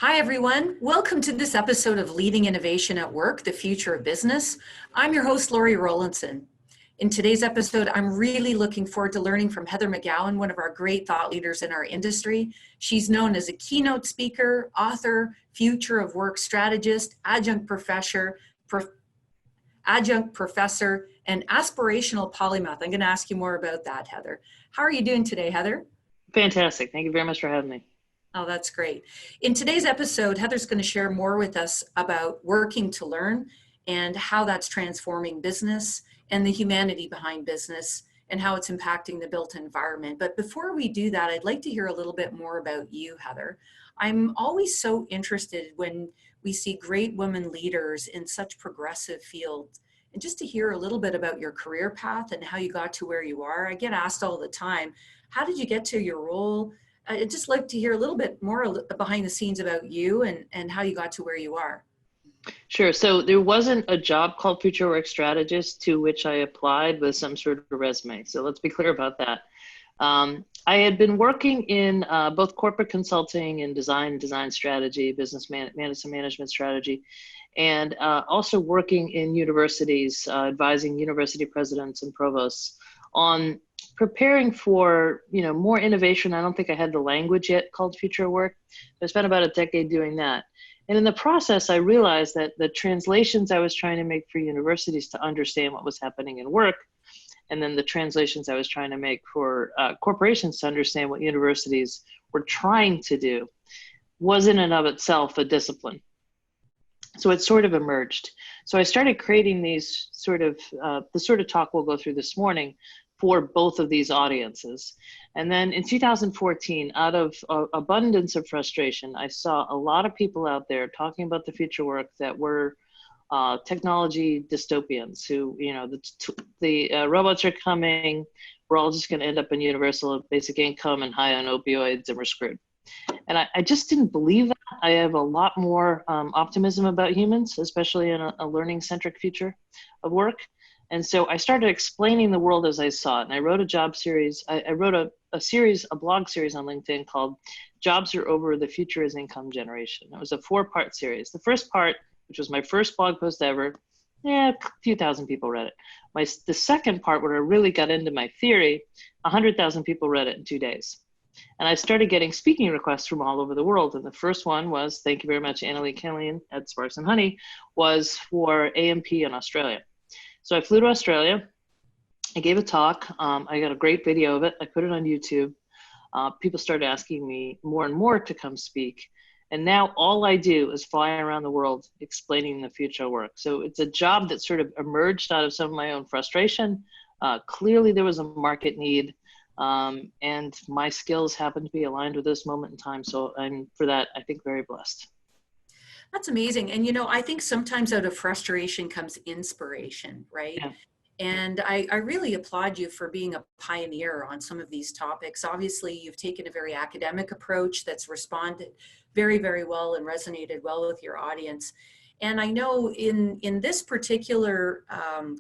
Hi, everyone. Welcome to this episode of Leading Innovation at Work, the Future of Business. I'm your host, Lorri Rowlandson. In today's episode, I'm really looking forward to learning from Heather McGowan, one of our great thought leaders in our industry. She's known as a keynote speaker, author, future of work strategist, adjunct professor, and aspirational polymath. I'm going to ask you more about that, Heather. How are you doing today, Heather? Fantastic. Thank you very much for having me. Oh, that's great. In today's episode, Heather's going to share more with us about working to learn and how that's transforming business and the humanity behind business and how it's impacting the built environment. But before we do that, I'd like to hear a little bit more about you, Heather. I'm always so interested when we see great women leaders in such progressive fields, and just to hear a little bit about your career path and how you got to where you are. I get asked all the time, how did you get to your role? I'd just like to hear a little bit more behind the scenes about you and how you got to where you are. Sure. So there wasn't a job called Future Work Strategist to which I applied with some sort of resume. So let's be clear about that. I had been working in both corporate consulting and design strategy, business management strategy, and also working in universities, advising university presidents and provosts on preparing for, more innovation. I don't think I had the language yet called future work. I spent about a decade doing that. And in the process, I realized that the translations I was trying to make for universities to understand what was happening in work, and then the translations I was trying to make for corporations to understand what universities were trying to do, was in and of itself a discipline. So it sort of emerged. So I started creating these the sort of talk we'll go through this morning for both of these audiences. And then in 2014, out of abundance of frustration, I saw a lot of people out there talking about the future work that were technology dystopians who, the robots are coming, we're all just gonna end up in universal basic income and high on opioids and we're screwed. And I just didn't believe that. I have a lot more optimism about humans, especially in a learning-centric future of work. And so I started explaining the world as I saw it. And I wrote a job series. I wrote a blog series on LinkedIn called Jobs Are Over, the Future is Income Generation. It was a 4-part series. The first part, which was my first blog post ever, a few thousand people read it. The second part, where I really got into my theory, 100,000 people read it in 2 days. And I started getting speaking requests from all over the world. And the first one was, thank you very much, Annalie Killian at Sparks and Honey, was for AMP in Australia. So I flew to Australia, I gave a talk, I got a great video of it, I put it on YouTube. People started asking me more and more to come speak. And now all I do is fly around the world explaining the future work. So it's a job that sort of emerged out of some of my own frustration. Clearly there was a market need, and my skills happen to be aligned with this moment in time. So I'm, for that, I think, very blessed. That's amazing. And, I think sometimes out of frustration comes inspiration, right? Yeah. And I really applaud you for being a pioneer on some of these topics. Obviously, you've taken a very academic approach that's responded very, very well and resonated well with your audience. And I know in this particular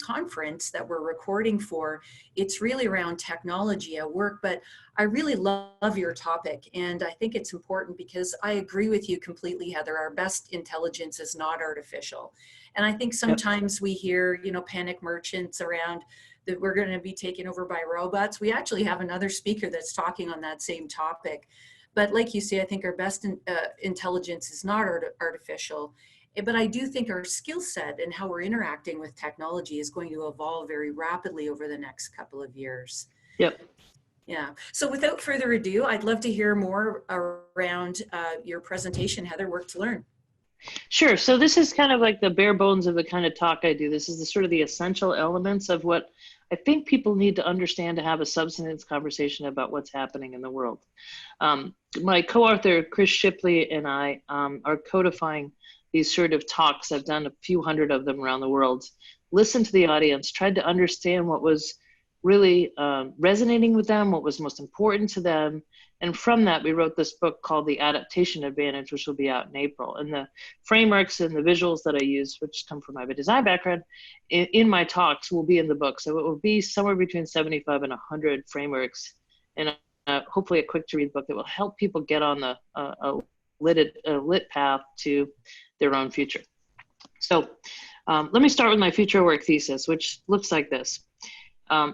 conference that we're recording for, it's really around technology at work, but I really love your topic. And I think it's important because I agree with you completely, Heather. Our best intelligence is not artificial. And I think sometimes we hear, panic merchants around that we're going to be taken over by robots. We actually have another speaker that's talking on that same topic. But like you say, I think our best intelligence is not artificial. But I do think our skill set and how we're interacting with technology is going to evolve very rapidly over the next couple of years. Yep. Yeah. So without further ado, I'd love to hear more around your presentation, Heather, Work to Learn. Sure. So this is kind of like the bare bones of the kind of talk I do. This is the sort of the essential elements of what I think people need to understand to have a substantive conversation about what's happening in the world. My co-author, Chris Shipley, and I are codifying these sort of talks. I've done a few hundred of them around the world, listened to the audience, tried to understand what was really resonating with them, what was most important to them. And from that, we wrote this book called The Adaptation Advantage, which will be out in April. And the frameworks and the visuals that I use, which come from my design background, in my talks will be in the book. So it will be somewhere between 75 and 100 frameworks, and hopefully a quick to read book that will help people get on a lit path to their own future. So let me start with my future work thesis, which looks like this.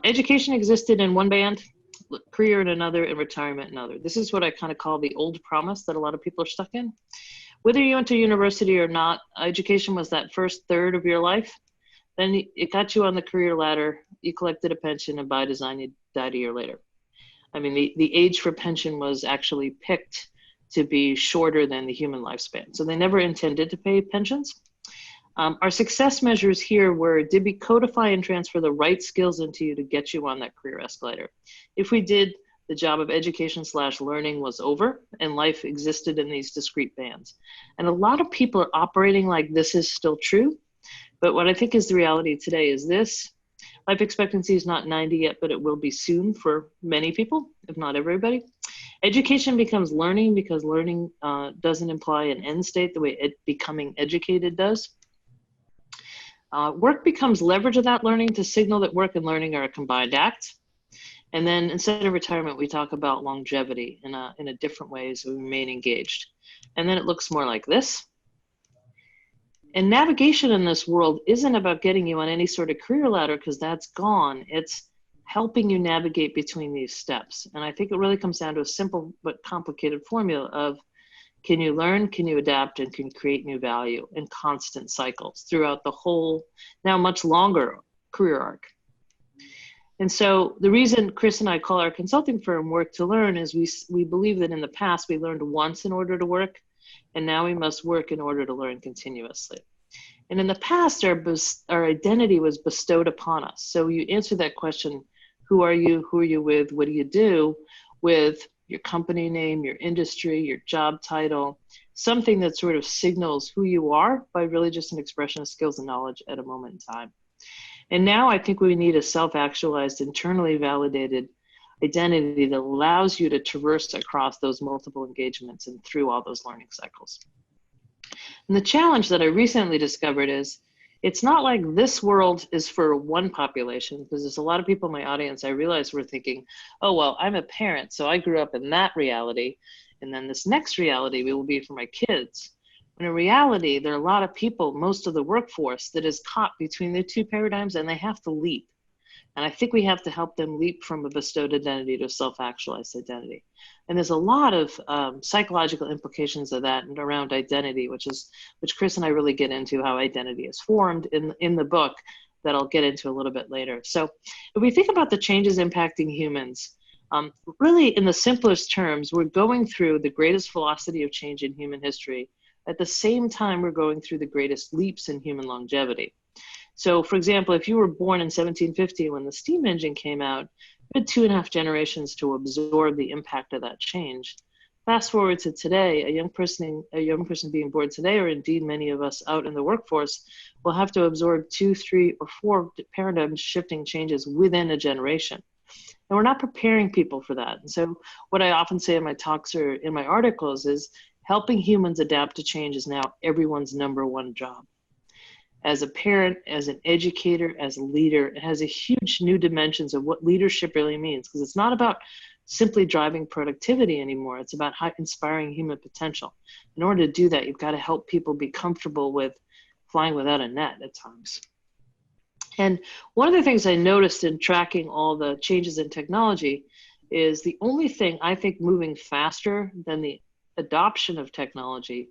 Education existed in one band, career in another, and retirement in another. This is what I kind of call the old promise that a lot of people are stuck in. Whether you went to university or not, education was that first third of your life. Then it got you on the career ladder, you collected a pension, and by design, you died a year later. I mean, the age for pension was actually picked to be shorter than the human lifespan. So they never intended to pay pensions. Our success measures here were, did we codify and transfer the right skills into you to get you on that career escalator? If we did, the job of education/learning was over and life existed in these discrete bands. And a lot of people are operating like this is still true. But what I think is the reality today is this: life expectancy is not 90 yet, but it will be soon for many people, if not everybody. Education becomes learning because learning doesn't imply an end state the way becoming educated does. Work becomes leverage of that learning to signal that work and learning are a combined act. And then instead of retirement, we talk about longevity in a different way so we remain engaged. And then it looks more like this. And navigation in this world isn't about getting you on any sort of career ladder because that's gone. It's helping you navigate between these steps. And I think it really comes down to a simple but complicated formula of, can you learn, can you adapt, and can create new value in constant cycles throughout the whole, now much longer career arc. And so the reason Chris and I call our consulting firm Work to Learn is we believe that in the past we learned once in order to work, and now we must work in order to learn continuously. And in the past, our identity was bestowed upon us. So you answer that question, who are you with, what do you do, with your company name, your industry, your job title, something that sort of signals who you are by really just an expression of skills and knowledge at a moment in time. And now I think we need a self-actualized, internally validated identity that allows you to traverse across those multiple engagements and through all those learning cycles. And the challenge that I recently discovered is, it's not like this world is for one population, because there's a lot of people in my audience, I realize, were thinking, oh, well, I'm a parent, so I grew up in that reality, and then this next reality will be for my kids. When in reality, there are a lot of people, most of the workforce, that is caught between the two paradigms, and they have to leap. And I think we have to help them leap from a bestowed identity to a self-actualized identity. And there's a lot of psychological implications of that and around identity, which Chris and I really get into how identity is formed in the book that I'll get into a little bit later. So if we think about the changes impacting humans, really in the simplest terms, we're going through the greatest velocity of change in human history. At the same time, we're going through the greatest leaps in human longevity. So, for example, if you were born in 1750 when the steam engine came out, you had 2.5 generations to absorb the impact of that change. Fast forward to today, a young person being born today, or indeed many of us out in the workforce, will have to absorb 2, 3, or 4 paradigm shifting changes within a generation. And we're not preparing people for that. And so what I often say in my talks or in my articles is, helping humans adapt to change is now everyone's #1 job. As a parent, as an educator, as a leader, it has a huge new dimensions of what leadership really means, because it's not about simply driving productivity anymore. It's about inspiring human potential. In order to do that, you've got to help people be comfortable with flying without a net at times. And one of the things I noticed in tracking all the changes in technology is the only thing I think moving faster than the adoption of technology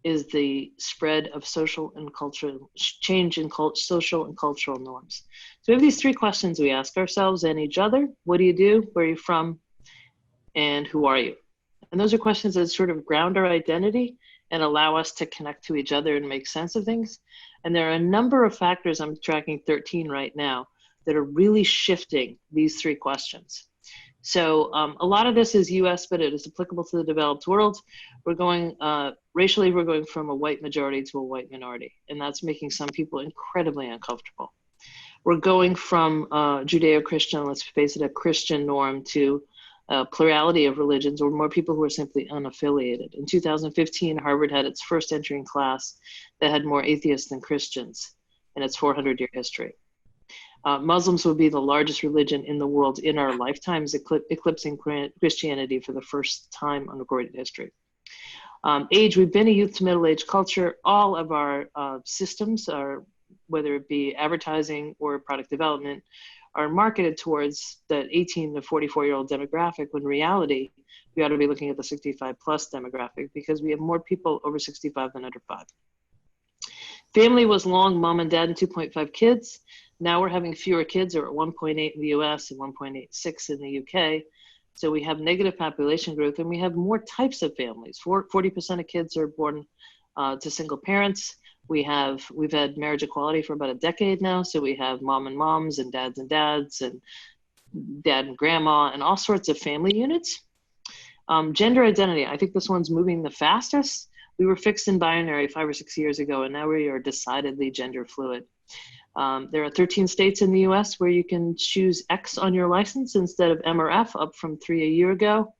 is the spread of social and cultural change in social and cultural norms. So we have these 3 questions we ask ourselves and each other. What do you do? Where are you from? And who are you? And those are questions that sort of ground our identity and allow us to connect to each other and make sense of things. And there are a number of factors, I'm tracking 13 right now, that are really shifting these 3 questions. So a lot of this is US, but it is applicable to the developed world. We're going, racially, we're going from a white majority to a white minority, and that's making some people incredibly uncomfortable. We're going from Judeo-Christian, let's face it, a Christian norm, to a plurality of religions, or more people who are simply unaffiliated. In 2015, Harvard had its first entering class that had more atheists than Christians in its 400-year history. Muslims will be the largest religion in the world in our lifetimes, eclipsing Christianity for the first time in recorded history. Age, we've been a youth to middle-age culture. All of our systems, are, whether it be advertising or product development, are marketed towards that 18 to 44-year-old demographic, when in reality, we ought to be looking at the 65 plus demographic, because we have more people over 65 than under 5. Family was long mom and dad and 2.5 kids. Now we're having fewer kids, or at 1.8 in the US and 1.86 in the UK. So we have negative population growth, and we have more types of families. 40% of kids are born to single parents. We've had marriage equality for about a decade now. So we have mom and moms and dads, and dad and grandma, and all sorts of family units. Gender identity, I think this one's moving the fastest. We were fixed in binary 5 or 6 years ago, and now we are decidedly gender fluid. There are 13 states in the US where you can choose X on your license instead of M or F, up from 3 a year ago.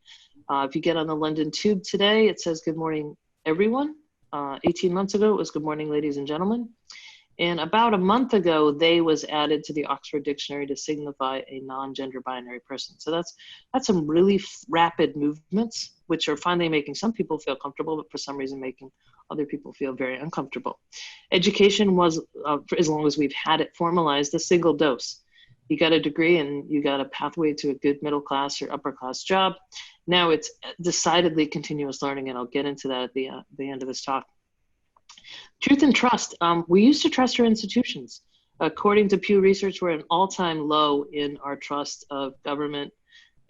If you get on the London Tube today, it says good morning, everyone. 18 months ago, it was good morning, ladies and gentlemen. And about a month ago, they was added to the Oxford Dictionary to signify a non-gender binary person. So that's some really rapid movements, which are finally making some people feel comfortable, but for some reason making other people feel very uncomfortable. Education was, for as long as we've had it formalized, a single dose. You got a degree and you got a pathway to a good middle class or upper class job. Now it's decidedly continuous learning, and I'll get into that at the end of this talk. Truth and trust. We used to trust our institutions. According to Pew Research, we're at an all-time low in our trust of government,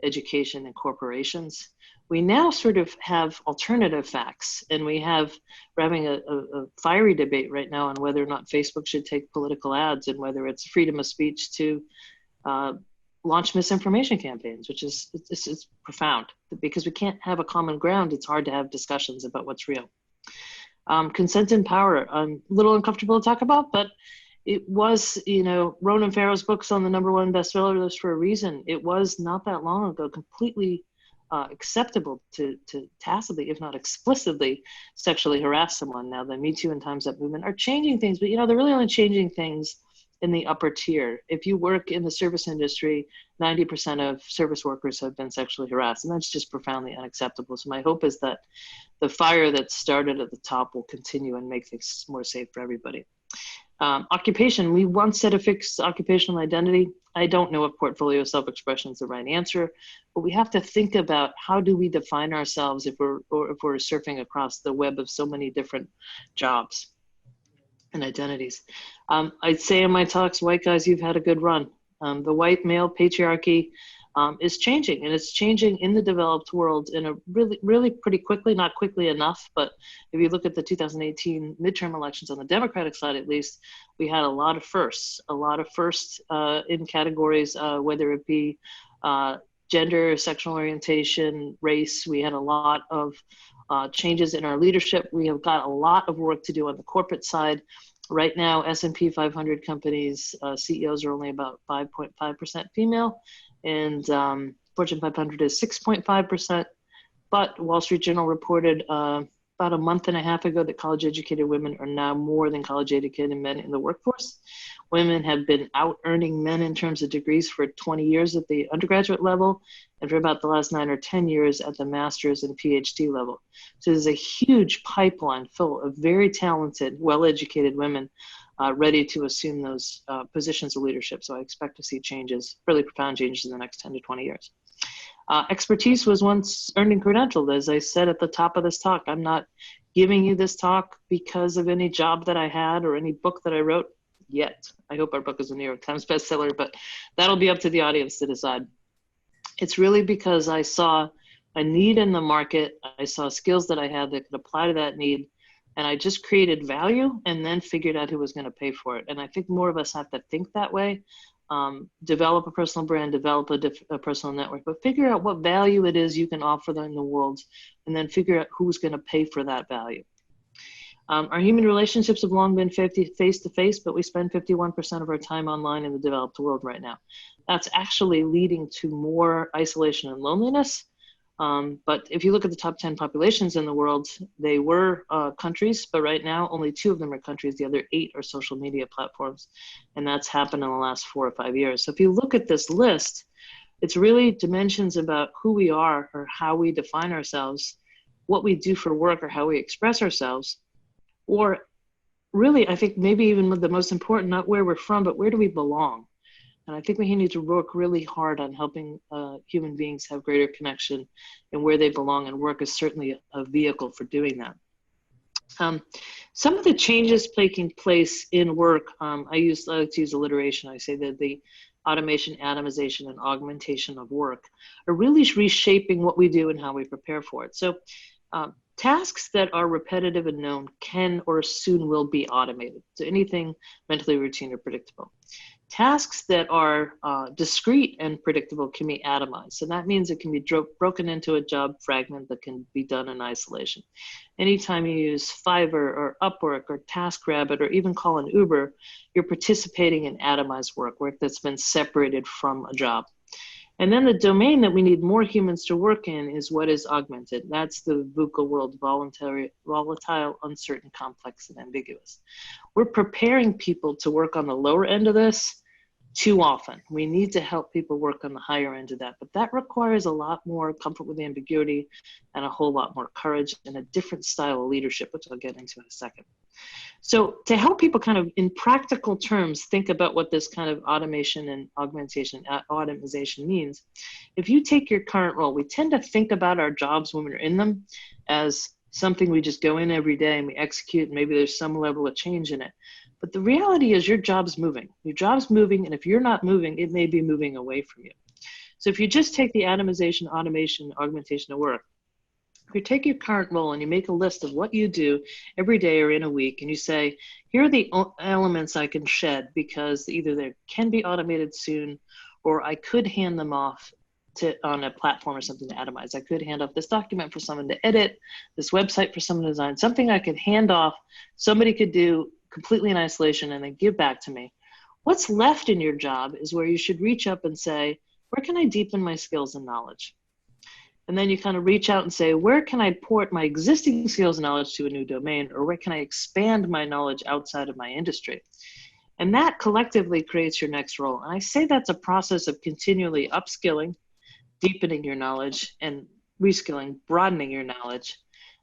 education, and corporations. We now sort of have alternative facts, and we're having a fiery debate right now on whether or not Facebook should take political ads, and whether it's freedom of speech to launch misinformation campaigns, which is it's profound. Because we can't have a common ground, it's hard to have discussions about what's real. Consent and power, I'm a little uncomfortable to talk about, but it was, Ronan Farrow's book's on the #1 bestseller list for a reason. It was not that long ago completely acceptable to tacitly, if not explicitly, sexually harass someone. Now the Me Too and Time's Up movement are changing things, but they're really only changing things in the upper tier. If you work in the service industry, 90% of service workers have been sexually harassed, and that's just profoundly unacceptable. So my hope is that the fire that started at the top will continue and make things more safe for everybody. Occupation, we once said a fixed occupational identity. I don't know if portfolio self-expression is the right answer, but we have to think about how do we define ourselves if we're surfing across the web of so many different jobs and identities. I'd say in my talks, white guys, you've had a good run. The white male patriarchy is changing, and it's changing in the developed world in a really pretty quickly, not quickly enough, but if you look at the 2018 midterm elections on the Democratic side, at least, we had a lot of firsts in categories, whether it be gender, sexual orientation, race. We had a lot of changes in our leadership. We have got a lot of work to do on the corporate side. Right now, S&P 500 companies, CEOs are only about 5.5% female, and Fortune 500 is 6.5%. But Wall Street Journal reported about a month and a half ago that college-educated women are now more than college-educated men in the workforce. Women have been out-earning men in terms of degrees for 20 years at the undergraduate level, and for about the last 9 or 10 years at the master's and PhD level. So there's a huge pipeline full of very talented, well-educated women ready to assume those positions of leadership. So I expect to see changes, really profound changes in the next 10 to 20 years. Expertise was once earned and credentialed. As I said at the top of this talk, I'm not giving you this talk because of any job that I had or any book that I wrote yet. I hope our book is a New York Times bestseller, but that'll be up to the audience to decide. It's really because I saw a need in the market. I saw skills that I had that could apply to that need, and I just created value and then figured out who was going to pay for it. And I think more of us have to think that way. Develop a personal brand, develop a personal network, but figure out what value it is you can offer them in the world, and then figure out who's going to pay for that value. Our human relationships have long been face-to-face, but we spend 51% of our time online in the developed world right now. That's actually leading to more isolation and loneliness. But if you look at the top 10 populations in the world, they were countries, but right now only 2 of them are countries. The other 8 are social media platforms. And that's happened in the last 4 or 5 years. So if you look at this list, it's really dimensions about who we are or how we define ourselves, what we do for work or how we express ourselves, or really, I think maybe even the most important, not where we're from, but where do we belong? And I think we need to work really hard on helping human beings have greater connection and where they belong, and work is certainly a vehicle for doing that. Some of the changes taking place in work, I like to use alliteration. I say that the automation, atomization, and augmentation of work are really reshaping what we do and how we prepare for it. So tasks that are repetitive and known can or soon will be automated. So anything mentally routine or predictable. Tasks that are discrete and predictable can be atomized. So that means it can be broken into a job fragment that can be done in isolation. Anytime you use Fiverr or Upwork or TaskRabbit or even call an Uber, you're participating in atomized work that's been separated from a job. And then the domain that we need more humans to work in is what is augmented. That's the VUCA world, volatile, uncertain, complex, and ambiguous. We're preparing people to work on the lower end of this too often. We need to help people work on the higher end of that, but that requires a lot more comfort with ambiguity and a whole lot more courage and a different style of leadership, which I'll get into in a second. So to help people kind of in practical terms think about what this kind of automation and augmentation, automation means, if you take your current role, we tend to think about our jobs when we're in them as something we just go in every day and we execute, and maybe there's some level of change in it. But the reality is your job's moving. Your job's moving, and if you're not moving, it may be moving away from you. So if you just take the atomization, automation, augmentation of work, if you take your current role and you make a list of what you do every day or in a week, and you say, here are the elements I can shed because either they can be automated soon, or I could hand them off on a platform or something to atomize. I could hand off this document for someone to edit, this website for someone to design, something I could hand off, somebody could do completely in isolation and then give back to me. What's left in your job is where you should reach up and say, where can I deepen my skills and knowledge? And then you kind of reach out and say, where can I port my existing skills and knowledge to a new domain, or where can I expand my knowledge outside of my industry? And that collectively creates your next role. And I say that's a process of continually upskilling, deepening your knowledge, and reskilling, broadening your knowledge.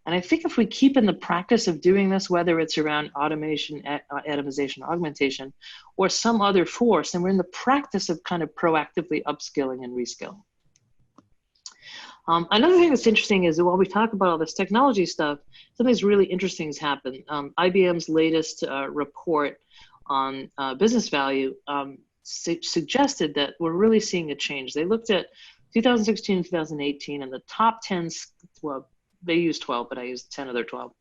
And I think if we keep in the practice of doing this, whether it's around automation, atomization, augmentation, or some other force, then we're in the practice of kind of proactively upskilling and reskilling. Another thing that's interesting is that while we talk about all this technology stuff, something's really interesting has happened. IBM's latest report on business value suggested that we're really seeing a change. They looked at 2016 and 2018, and the top 10, well, they use 12, but I use 10 of their 12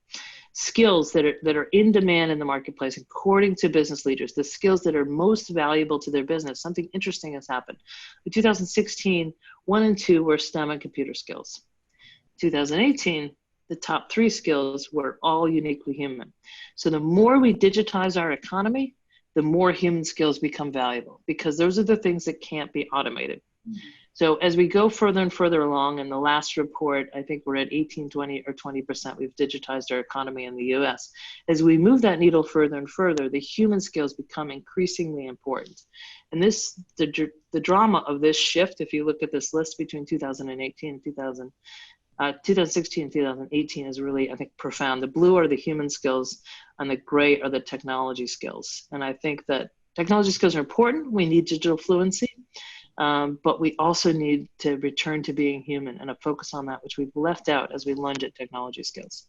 skills that are in demand in the marketplace, according to business leaders, the skills that are most valuable to their business. Something interesting has happened. In 2016, 1 and 2 were STEM and computer skills. 2018, the top 3 skills were all uniquely human. So the more we digitize our economy, the more human skills become valuable, because those are the things that can't be automated. So as we go further and further along, in the last report, I think we're at 18, 20, or 20%, we've digitized our economy in the US. As we move that needle further and further, the human skills become increasingly important. And this, the drama of this shift, if you look at this list between 2018 and 2016 and 2018 is really, I think, profound. The blue are the human skills and the gray are the technology skills. And I think that technology skills are important. We need digital fluency. But we also need to return to being human and a focus on that, which we've left out as we lunge at technology skills.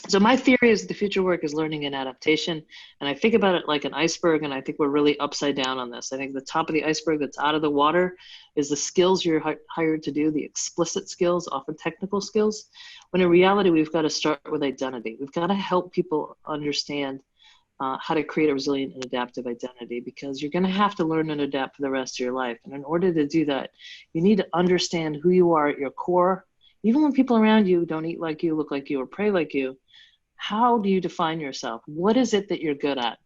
So my theory is the future work is learning and adaptation. And I think about it like an iceberg, and I think we're really upside down on this. I think the top of the iceberg that's out of the water is the skills you're hired to do, the explicit skills, often technical skills, when in reality, we've got to start with identity. We've got to help people understand how to create a resilient and adaptive identity, because you're going to have to learn and adapt for the rest of your life. And in order to do that, you need to understand who you are at your core. Even when people around you don't eat like you, look like you, or pray like you, how do you define yourself? What is it that you're good at?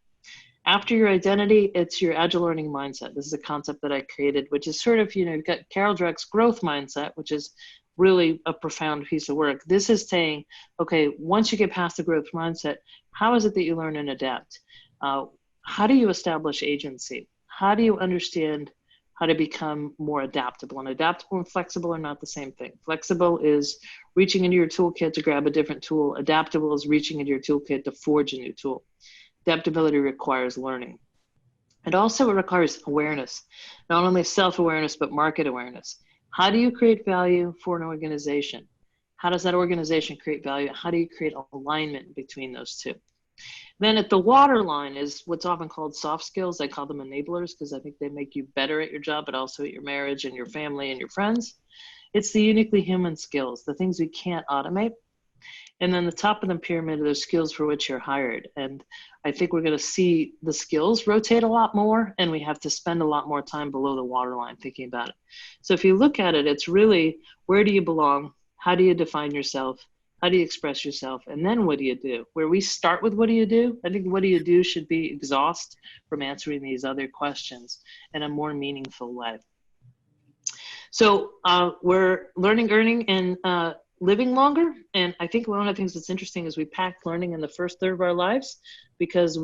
After your identity, it's your agile learning mindset. This is a concept that I created, which is sort of, you've got Carol Dweck's growth mindset, which is really a profound piece of work. This is saying, okay, once you get past the growth mindset, how is it that you learn and adapt? How do you establish agency? How do you understand how to become more adaptable? And adaptable and flexible are not the same thing. Flexible is reaching into your toolkit to grab a different tool. Adaptable is reaching into your toolkit to forge a new tool. Adaptability requires learning. It also requires awareness, not only self-awareness, but market awareness. How do you create value for an organization? How does that organization create value? How do you create alignment between those two? Then at the waterline is what's often called soft skills. I call them enablers because I think they make you better at your job, but also at your marriage and your family and your friends. It's the uniquely human skills, the things we can't automate. And then the top of the pyramid are those skills for which you're hired. And I think we're going to see the skills rotate a lot more, and we have to spend a lot more time below the waterline thinking about it. So if you look at it, it's really, where do you belong? How do you define yourself? How do you express yourself? And then what do you do? Where we start with what do you do, I think what do you do should be exhaust from answering these other questions in a more meaningful way. So we're learning, earning, and living longer. And I think one of the things that's interesting is we packed learning in the first third of our lives because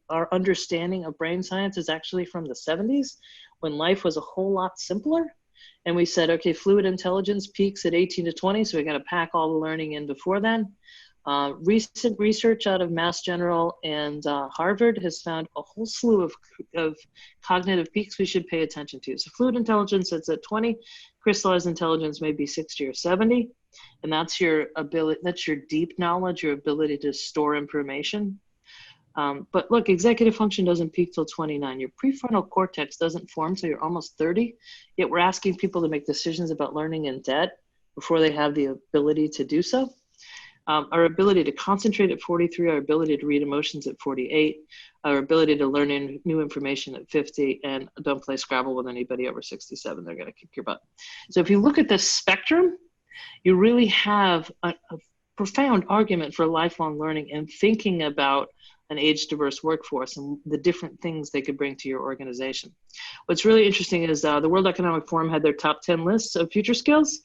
our understanding of brain science is actually from the 70s when life was a whole lot simpler. And we said, okay, fluid intelligence peaks at 18 to 20, so we got to pack all the learning in before then. Recent research out of Mass General and Harvard has found a whole slew of cognitive peaks we should pay attention to. So fluid intelligence, it's at 20, crystallized intelligence may be 60 or 70. And that's your ability, that's your deep knowledge, your ability to store information. But look, executive function doesn't peak till 29. Your prefrontal cortex doesn't form till you're almost 30. Yet we're asking people to make decisions about learning in debt before they have the ability to do so. Our ability to concentrate at 43, our ability to read emotions at 48, our ability to learn new information at 50, and don't play Scrabble with anybody over 67. They're going to kick your butt. So if you look at this spectrum, you really have a profound argument for lifelong learning and thinking about an age-diverse workforce and the different things they could bring to your organization. What's really interesting is the World Economic Forum had their top 10 lists of future skills.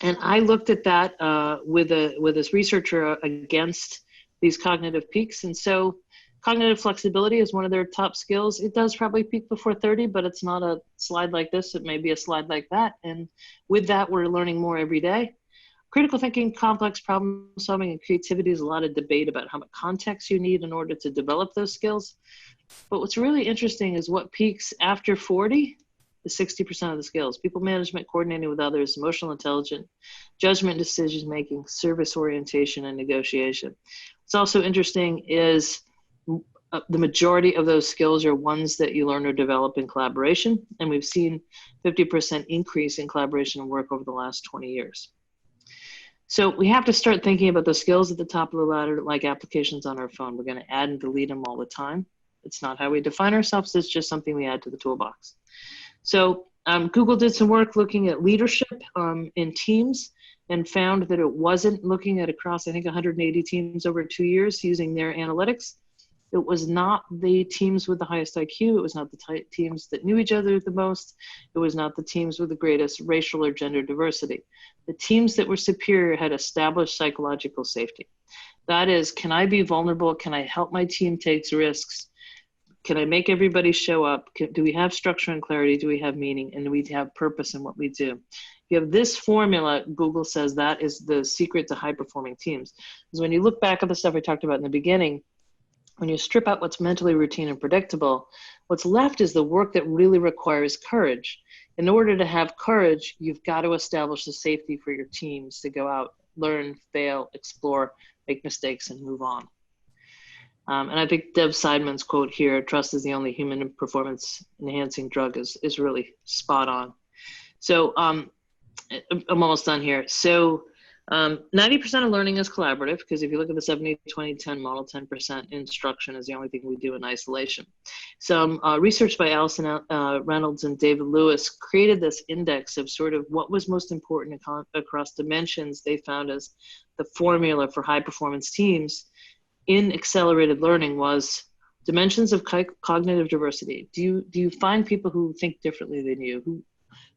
And I looked at that with this researcher against these cognitive peaks. And so cognitive flexibility is one of their top skills. It does probably peak before 30, but it's not a slide like this. It may be a slide like that. And with that, we're learning more every day. Critical thinking, complex problem solving, and creativity is a lot of debate about how much context you need in order to develop those skills. But what's really interesting is what peaks after 40 is 60% of the skills. People management, coordinating with others, emotional intelligence, judgment, decision making, service orientation, and negotiation. What's also interesting is the majority of those skills are ones that you learn or develop in collaboration. And we've seen 50% increase in collaboration and work over the last 20 years. So we have to start thinking about the skills at the top of the ladder, like applications on our phone. We're going to add and delete them all the time. It's not how we define ourselves. It's just something we add to the toolbox. So Google did some work looking at leadership in teams and found that it wasn't looking at across, I think, 180 teams over 2 years using their analytics. It was not the teams with the highest IQ. It was not the teams that knew each other the most. It was not the teams with the greatest racial or gender diversity. The teams that were superior had established psychological safety. That is, can I be vulnerable? Can I help my team take risks? Can I make everybody show up? Do we have structure and clarity? Do we have meaning? And do we have purpose in what we do? If you have this formula, Google says that is the secret to high-performing teams. Because when you look back at the stuff we talked about in the beginning, when you strip out what's mentally routine and predictable, what's left is the work that really requires courage. In order to have courage, you've got to establish the safety for your teams to go out, learn, fail, explore, make mistakes, and move on. And I think Dev Seidman's quote here, "Trust is the only human performance enhancing drug," is really spot on. So I'm almost done here. So 90% of learning is collaborative, because if you look at the 70-20-10 model, 10% instruction is the only thing we do in isolation. Some research by Allison Reynolds and David Lewis created this index of sort of what was most important across dimensions they found as the formula for high performance teams in accelerated learning was dimensions of cognitive diversity. Do you find people who think differently than you,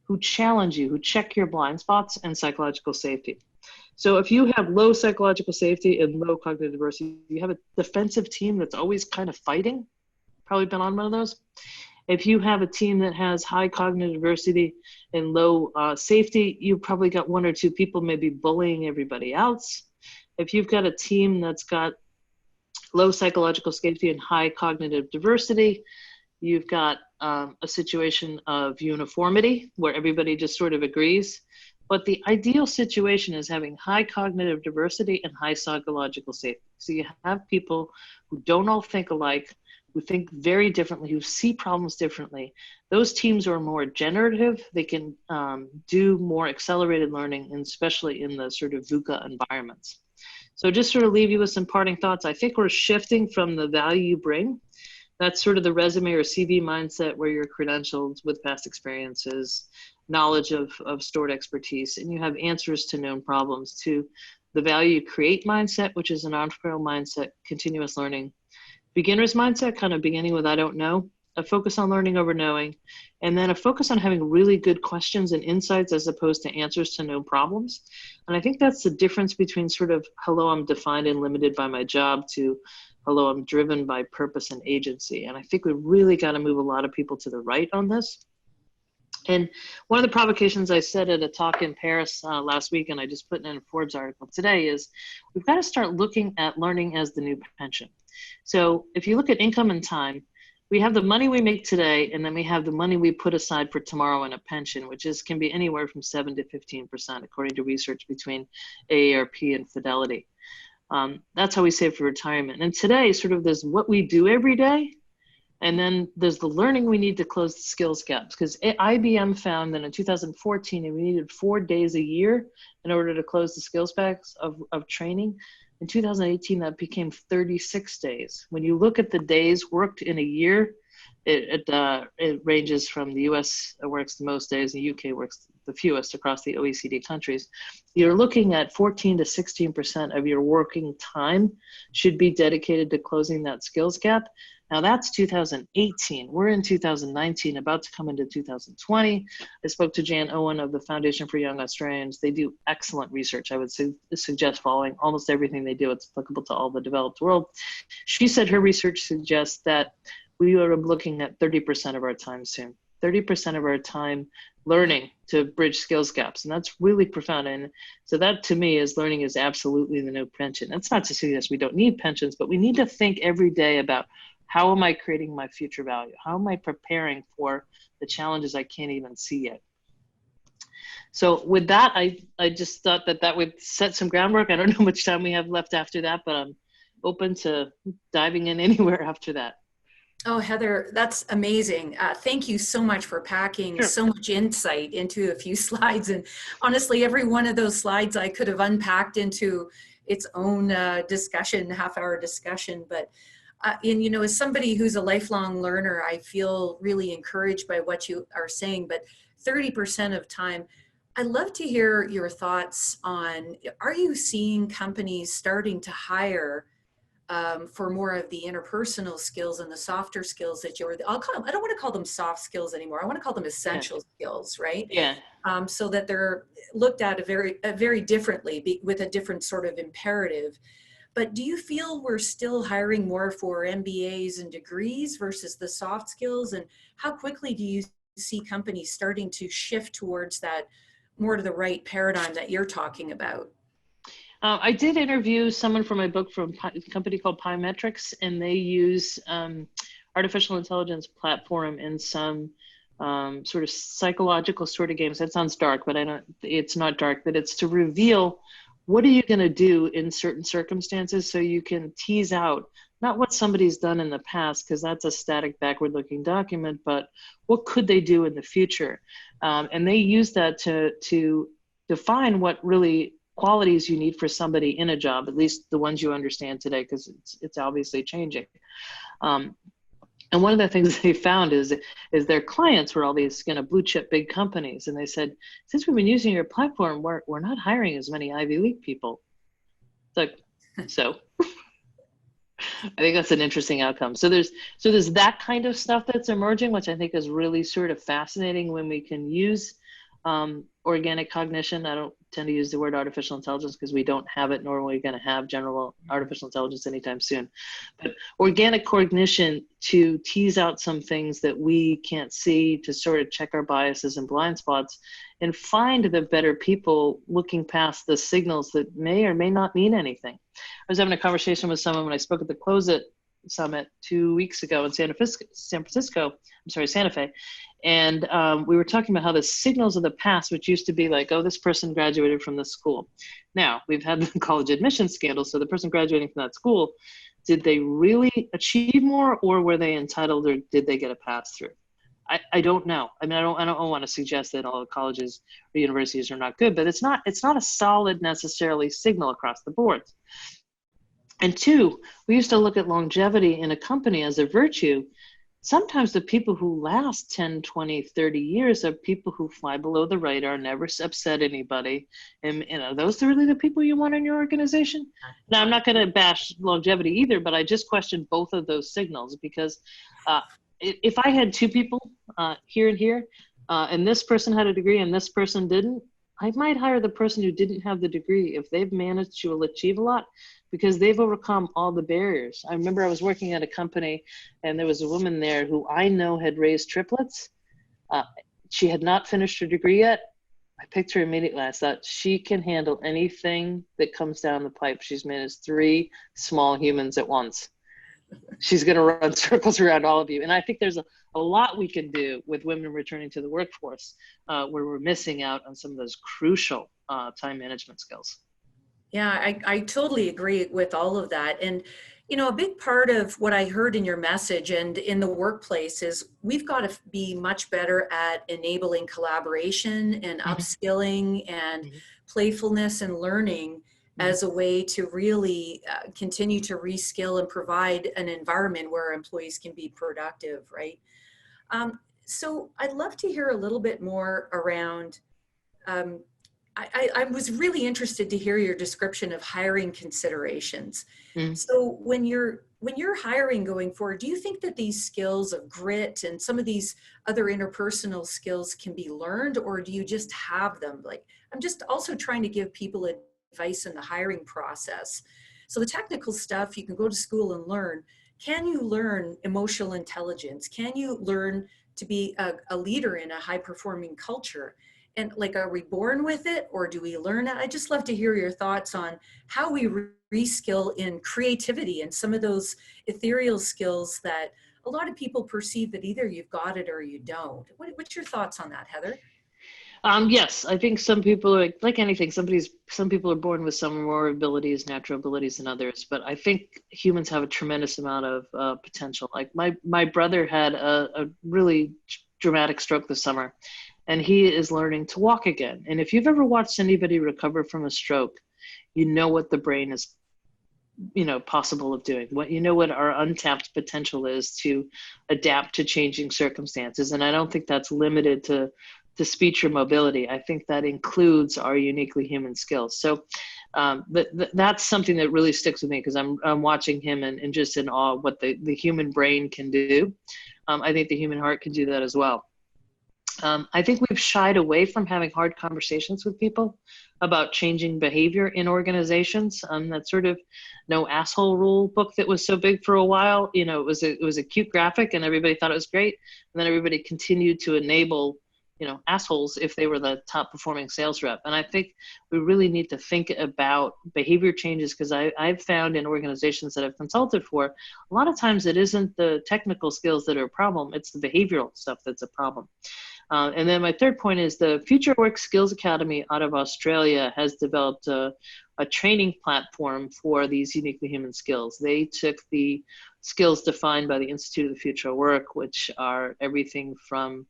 who challenge you, who check your blind spots, and psychological safety? So if you have low psychological safety and low cognitive diversity, you have a defensive team that's always kind of fighting. Probably been on one of those. If you have a team that has high cognitive diversity and low safety, you've probably got one or two people maybe bullying everybody else. If you've got a team that's got low psychological safety and high cognitive diversity, you've got a situation of uniformity where everybody just sort of agrees. But the ideal situation is having high cognitive diversity and high psychological safety. So you have people who don't all think alike, who think very differently, who see problems differently. Those teams are more generative. They can do more accelerated learning, and especially in the sort of VUCA environments. So just sort of leave you with some parting thoughts. I think we're shifting from the value you bring. That's sort of the resume or CV mindset where you're credentialed with past experiences, knowledge of stored expertise, and you have answers to known problems, to the value you create mindset, which is an entrepreneurial mindset, continuous learning. Beginner's mindset, kind of beginning with I don't know, a focus on learning over knowing, and then a focus on having really good questions and insights as opposed to answers to known problems. And I think that's the difference between sort of, hello, I'm defined and limited by my job, to hello, I'm driven by purpose and agency. And I think we've really got to move a lot of people to the right on this. And one of the provocations I said at a talk in Paris last week, and I just put in a Forbes article today, is we've got to start looking at learning as the new pension. So if you look at income and time, we have the money we make today, and then we have the money we put aside for tomorrow in a pension, which can be anywhere from 7 to 15%, according to research between AARP and Fidelity. That's how we save for retirement. And today, sort of there's what we do every day, and then there's the learning we need to close the skills gaps. Because IBM found that in 2014, we needed 4 days a year in order to close the skills gaps of training. In 2018, that became 36 days. When you look at the days worked in a year, it ranges from the US works the most days, the UK works the fewest across the OECD countries. You're looking at 14 to 16% of your working time should be dedicated to closing that skills gap. Now that's 2018. We're in 2019, about to come into 2020. I spoke to Jan Owen of the Foundation for Young Australians. They do excellent research. I would suggest following almost everything they do. It's applicable to all the developed world. She said her research suggests that we are looking at 30% of our time soon. 30% of our time learning to bridge skills gaps. And that's really profound. And so that to me is learning is absolutely the new pension. That's not to suggest we don't need pensions, but we need to think every day about how am I creating my future value? How am I preparing for the challenges I can't even see yet? So with that, I just thought that would set some groundwork. I don't know how much time we have left after that, but I'm open to diving in anywhere after that. Oh, Heather, that's amazing. Thank you so much for packing so much insight into a few slides. And honestly, every one of those slides I could have unpacked into its own discussion, half-hour discussion. But and you know, as somebody who's a lifelong learner, I feel really encouraged by what you are saying. But 30% of time, I'd love to hear your thoughts on, are you seeing companies starting to hire for more of the interpersonal skills and the softer skills that I don't want to call them soft skills anymore. I want to call them essential skills, right? Yeah. So that they're looked at very differently with a different sort of imperative. But do you feel we're still hiring more for MBAs and degrees versus the soft skills? And how quickly do you see companies starting to shift towards that more to the right paradigm that you're talking about? I did interview someone for my book from a company called Pymetrics, and they use artificial intelligence platform in some sort of psychological sort of games. That sounds dark, but it's not dark, but it's to reveal what are you going to do in certain circumstances so you can tease out not what somebody's done in the past, because that's a static backward-looking document, but what could they do in the future? And they use that to define what really qualities you need for somebody in a job, at least the ones you understand today, because it's obviously changing. And one of the things they found is their clients were all these blue chip big companies. And they said, since we've been using your platform, we're not hiring as many Ivy League people. It's like, so I think that's an interesting outcome. So there's that kind of stuff that's emerging, which I think is really sort of fascinating when we can use organic cognition. I don't tend to use the word artificial intelligence because we don't have it, nor are we going to have general artificial intelligence anytime soon. But organic cognition to tease out some things that we can't see, to sort of check our biases and blind spots and find the better people looking past the signals that may or may not mean anything. I was having a conversation with someone when I spoke at the Close It Summit 2 weeks ago in Santa Fe. And we were talking about how the signals of the past, which used to be like, oh, this person graduated from this school. Now, we've had the college admission scandal. So the person graduating from that school, did they really achieve more, or were they entitled, or did they get a pass through? I don't know. I mean, I don't want to suggest that all colleges or universities are not good, but it's not a solid necessarily signal across the board. And two, we used to look at longevity in a company as a virtue. Sometimes the people who last 10, 20, 30 years are people who fly below the radar, never upset anybody. And those are really the people you want in your organization. Now, I'm not going to bash longevity either, but I just question both of those signals, because if I had two people here and here, and this person had a degree and this person didn't, I might hire the person who didn't have the degree if they've managed to achieve a lot, because they've overcome all the barriers. I remember I was working at a company and there was a woman there who I know had raised triplets. She had not finished her degree yet. I picked her immediately. I thought, she can handle anything that comes down the pipe. She's managed 3 small humans at once. She's going to run circles around all of you. And I think there's a lot we can do with women returning to the workforce where we're missing out on some of those crucial time management skills. Yeah, I totally agree with all of that. And, you know, a big part of what I heard in your message and in the workplace is we've got to be much better at enabling collaboration and upskilling and playfulness and learning as a way to really continue to reskill and provide an environment where employees can be productive, right? So I'd love to hear a little bit more around, I was really interested to hear your description of hiring considerations. So when you're hiring going forward, do you think that these skills of grit and some of these other interpersonal skills can be learned, or do you just have them? Like, I'm just also trying to give people advice in the hiring process. So the technical stuff, you can go to school and learn. Can you learn emotional intelligence? Can you learn to be a leader in a high-performing culture? And like, are we born with it, or do we learn it? I'd just love to hear your thoughts on how we reskill in creativity and some of those ethereal skills that a lot of people perceive that either you've got it or you don't. What's your thoughts on that, Heather? Yes, I think some people are like anything. Some people are born with some more abilities, natural abilities than others. But I think humans have a tremendous amount of potential. Like my brother had a really dramatic stroke this summer, and he is learning to walk again. And if you've ever watched anybody recover from a stroke, you know what the brain is, possible of doing. What our untapped potential is to adapt to changing circumstances. And I don't think that's limited to speech or mobility. I think that includes our uniquely human skills. So that's something that really sticks with me, because I'm watching him and just in awe what the human brain can do. I think the human heart can do that as well. I think we've shied away from having hard conversations with people about changing behavior in organizations. That sort of no asshole rule book that was so big for a while, it was a cute graphic and everybody thought it was great. And then everybody continued to enable assholes if they were the top performing sales rep. And I think we really need to think about behavior changes, because I've found in organizations that I've consulted for, a lot of times it isn't the technical skills that are a problem, it's the behavioral stuff that's a problem. And then my third point is the Future Work Skills Academy out of Australia has developed a training platform for these uniquely human skills. They took the skills defined by the Institute of the Future of Work, which are everything from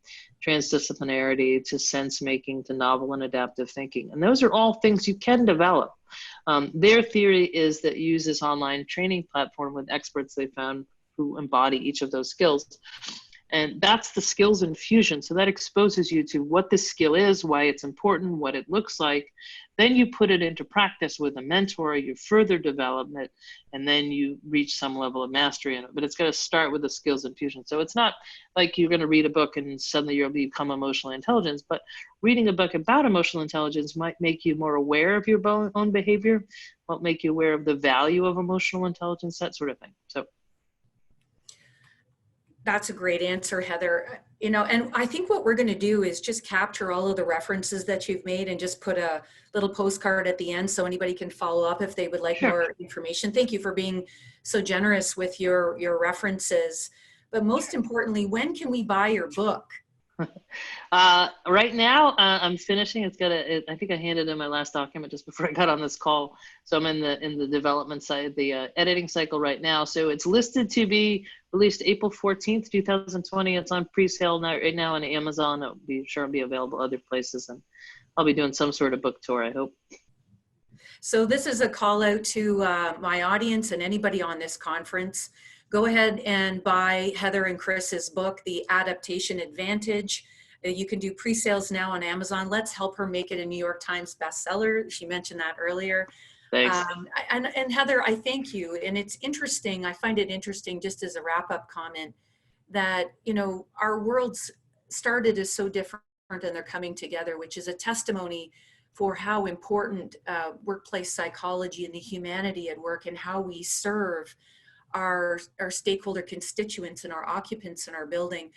transdisciplinarity to sense making to novel and adaptive thinking. And those are all things you can develop. Their theory is that you use this online training platform with experts they found who embody each of those skills. And that's the skills infusion. So that exposes you to what this skill is, why it's important, what it looks like. Then you put it into practice with a mentor, you further develop it, and then you reach some level of mastery in it. But it's going to start with the skills infusion. So it's not like you're going to read a book and suddenly you'll become emotionally intelligent, but reading a book about emotional intelligence might make you more aware of your own behavior, might make you aware of the value of emotional intelligence, that sort of thing. So that's a great answer, Heather. You know, and I think what we're going to do is just capture all of the references that you've made and just put a little postcard at the end so anybody can follow up if they would like more information. Thank you for being so generous with your references. But most importantly, when can we buy your book? Right now, I'm finishing. I think I handed in my last document just before I got on this call. So I'm in the development side, the editing cycle right now. So it's listed to be released April 14th, 2020. It's on pre-sale right now on Amazon. It'll be available other places, and I'll be doing some sort of book tour, I hope. So this is a call out to my audience and anybody on this conference. Go ahead and buy Heather and Chris's book, The Adaptation Advantage. You can do pre-sales now on Amazon. Let's help her make it a New York Times bestseller. She mentioned that earlier. Thanks. And Heather, I thank you. And it's interesting, I find it interesting just as a wrap-up comment that, you know, our worlds started as so different and they're coming together, which is a testimony for how important workplace psychology and the humanity at work and how we serve our stakeholder constituents and our occupants in our building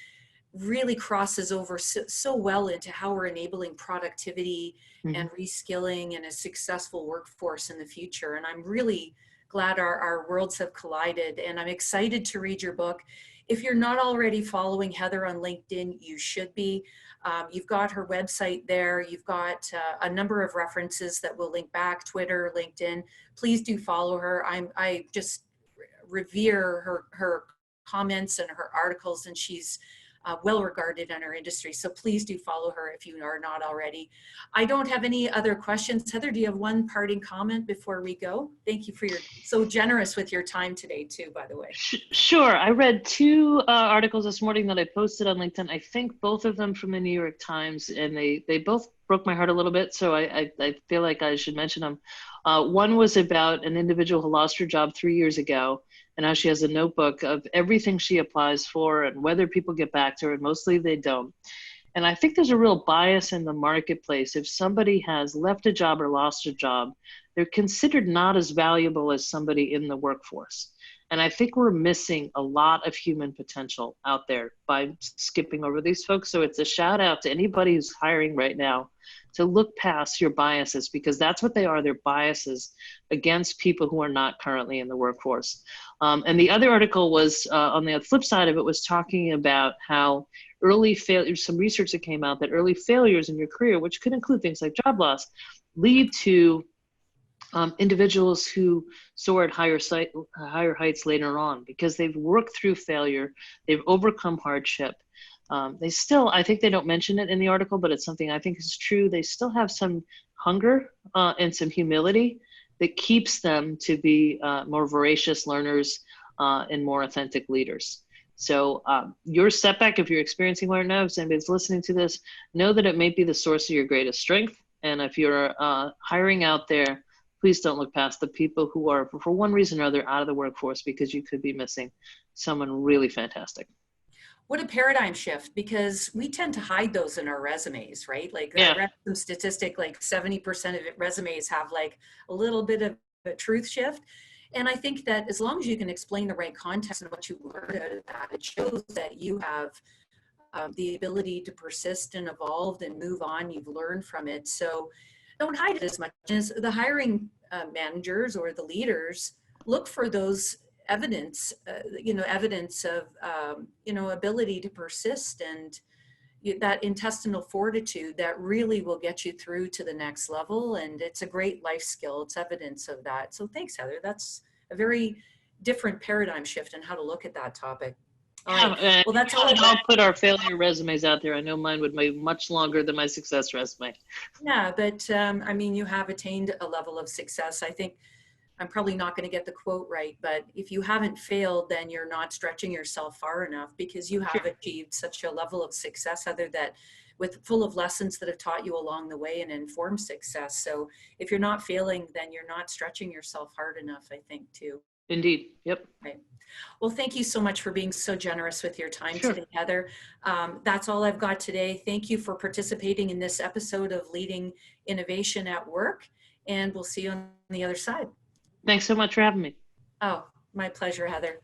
really crosses over so well into how we're enabling productivity and reskilling and a successful workforce in the future. And I'm really glad our worlds have collided, and I'm excited to read your book. If you're not already following Heather on LinkedIn, you should be. You've got her website there. You've got a number of references that will link back, Twitter, LinkedIn. Please do follow her. I just revere her comments and her articles, and she's well regarded in our industry. So please do follow her if you are not already. I don't have any other questions. Heather, do you have one parting comment before we go? Thank you for your so generous with your time today too, by the way. Sure. I read two articles this morning that I posted on LinkedIn. I think both of them from the New York Times, and they both broke my heart a little bit. So I feel like I should mention them. One was about an individual who lost her job 3 years ago, and now she has a notebook of everything she applies for and whether people get back to her, and mostly they don't. And I think there's a real bias in the marketplace. If somebody has left a job or lost a job, they're considered not as valuable as somebody in the workforce. And I think we're missing a lot of human potential out there by skipping over these folks. So it's a shout out to anybody who's hiring right now to look past your biases, because that's what they are. They're biases against people who are not currently in the workforce. And the other article was on the flip side of it, was talking about how early failures, some research that came out that early failures in your career, which could include things like job loss, lead to individuals who soar at higher heights later on, because they've worked through failure, they've overcome hardship. They still, I think they don't mention it in the article, but it's something I think is true. They still have some hunger and some humility that keeps them to be more voracious learners and more authentic leaders. So your setback, if you're experiencing one now, if anybody's listening to this, know that it may be the source of your greatest strength. And if you're hiring out there, please don't look past the people who are, for one reason or other, out of the workforce, because you could be missing someone really fantastic. What a paradigm shift, because we tend to hide those in our resumes, right? Like yeah. I read some statistic, like 70% of resumes have like a little bit of a truth shift. And I think that as long as you can explain the right context and what you learned out of that, it shows that you have the ability to persist and evolve and move on. You've learned from it. So don't hide it as much as the hiring managers or the leaders look for those evidence, evidence of, ability to persist and that intestinal fortitude that really will get you through to the next level. And it's a great life skill. It's evidence of that. So thanks, Heather. That's a very different paradigm shift in how to look at that topic. All right. Well, that's all. I'll put our failure resumes out there. I know mine would be much longer than my success resume. Yeah, but you have attained a level of success. I think I'm probably not going to get the quote right, but if you haven't failed, then you're not stretching yourself far enough, because you have Sure. achieved such a level of success, other that with full of lessons that have taught you along the way and informed success. So if you're not failing, then you're not stretching yourself hard enough, I think, too. Indeed. Yep. Right. Well, thank you so much for being so generous with your time Sure. today, Heather. That's all I've got today. Thank you for participating in this episode of Leading Innovation at Work, and we'll see you on the other side. Thanks so much for having me. Oh, my pleasure, Heather.